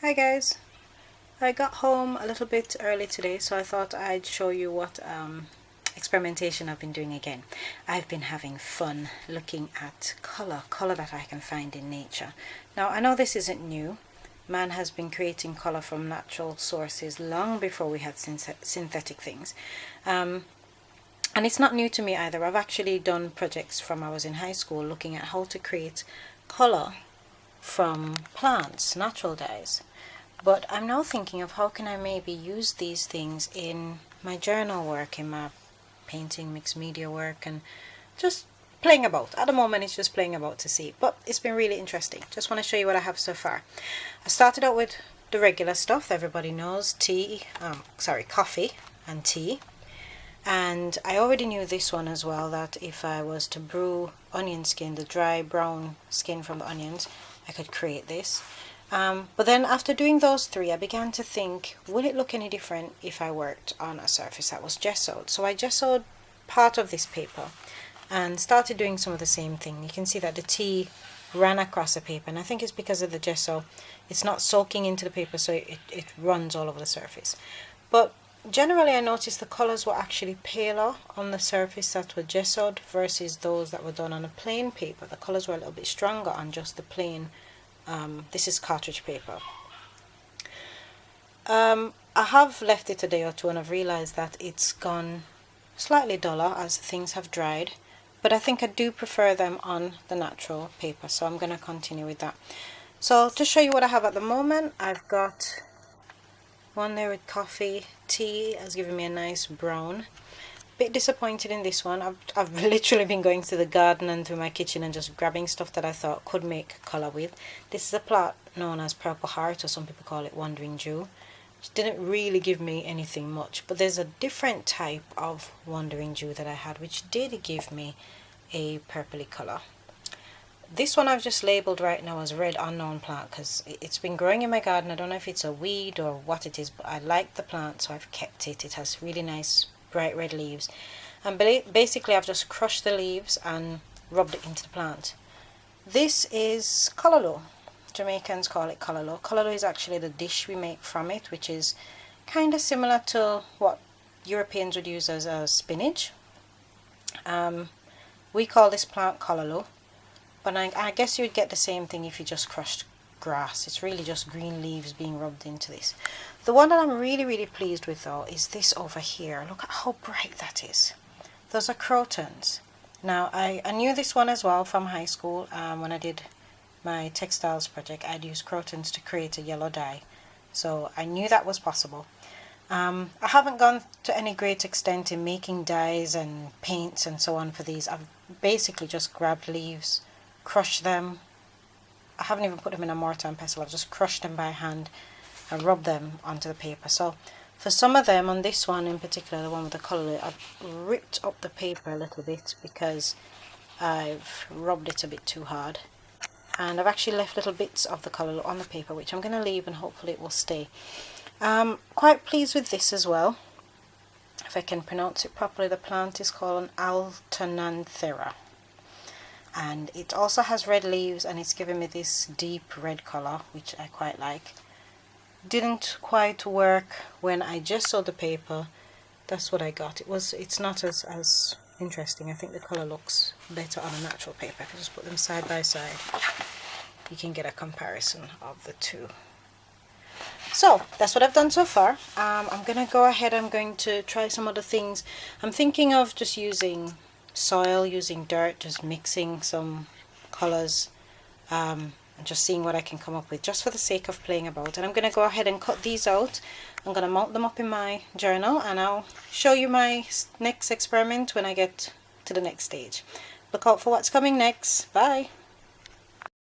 Hi guys, I got home a little bit early today, so I thought I'd show you what experimentation I've been doing again. I've been having fun looking at color that I can find in nature. Now I know this isn't new. Man has been creating color from natural sources long before we had synthetic things. And it's not new to me either. I've actually done projects from I was in high school looking at how to create color from plants, natural dyes. But I'm now thinking of how can I maybe use these things in my journal work, in my painting, mixed media work, and just playing about. At the moment it's just playing about to see, but it's been really interesting. Just want to show you what I have so far. I started out with the regular stuff that everybody knows, coffee and tea. And I already knew this one as well, that if I was to brew onion skin, the dry brown skin from the onions, I could create this. But then after doing those three, I began to think, will it look any different if I worked on a surface that was gessoed? So I gessoed part of this paper and started doing some of the same thing. You can see that the tea ran across the paper, and I think it's because of the gesso. It's not soaking into the paper, so it runs all over the surface. But generally I noticed the colors were actually paler on the surface that were gessoed versus those that were done on a plain paper. The colors were a little bit stronger on just the plain this is cartridge paper. I have left it a day or two and I've realized that it's gone slightly duller as things have dried, but I think I do prefer them on the natural paper, so I'm going to continue with that. So to show you what I have at the moment, I've got one there with coffee. Tea has given me a nice brown. Bit disappointed in this one. I've literally been going through the garden and through my kitchen and just grabbing stuff that I thought could make colour with. This is a plant known as Purple Heart, or some people call it Wandering Jew. It didn't really give me anything much, but there's a different type of Wandering Jew that I had which did give me a purpley colour. This one I've just labelled right now as Red Unknown Plant because it's been growing in my garden. I don't know if it's a weed or what it is, but I like the plant, so I've kept it. It has really nice bright red leaves, and basically I've just crushed the leaves and rubbed it into the plant. This is callaloo. Jamaicans call it callaloo. Callaloo is actually the dish we make from it, which is kind of similar to what Europeans would use as spinach. We call this plant callaloo, but I guess you'd get the same thing if you just crushed grass. It's really just green leaves being rubbed into this. The one that I'm really pleased with though is this over here. Look at how bright that is. Those are crotons. Now I knew this one as well from high school. When I did my textiles project, I'd use crotons to create a yellow dye, so I knew that was possible. I haven't gone to any great extent in making dyes and paints and so on for these. I've basically just grabbed leaves, crushed them. I haven't even put them in a mortar and pestle. I've just crushed them by hand and rubbed them onto the paper. So for some of them, on this one in particular, the one with the colour, I've ripped up the paper a little bit because I've rubbed it a bit too hard, and I've actually left little bits of the colour on the paper, which I'm going to leave and hopefully it will stay. Quite pleased with this as well. If I can pronounce it properly, the plant is called an alternanthera, and it also has red leaves, and it's giving me this deep red colour which I quite like. Didn't quite work when I just saw the paper. That's what I got. It's not as interesting. I think the colour looks better on a natural paper. If you just put them side by side, you can get a comparison of the two. So that's what I've done so far. I'm gonna go ahead. I'm going to try some other things. I'm thinking of just using soil, using dirt, just mixing some colors, and just seeing what I can come up with, just for the sake of playing about. And I'm going to go ahead and cut these out. I'm going to mount them up in my journal, and I'll show you my next experiment when I get to the next stage. Look out for what's coming next. Bye.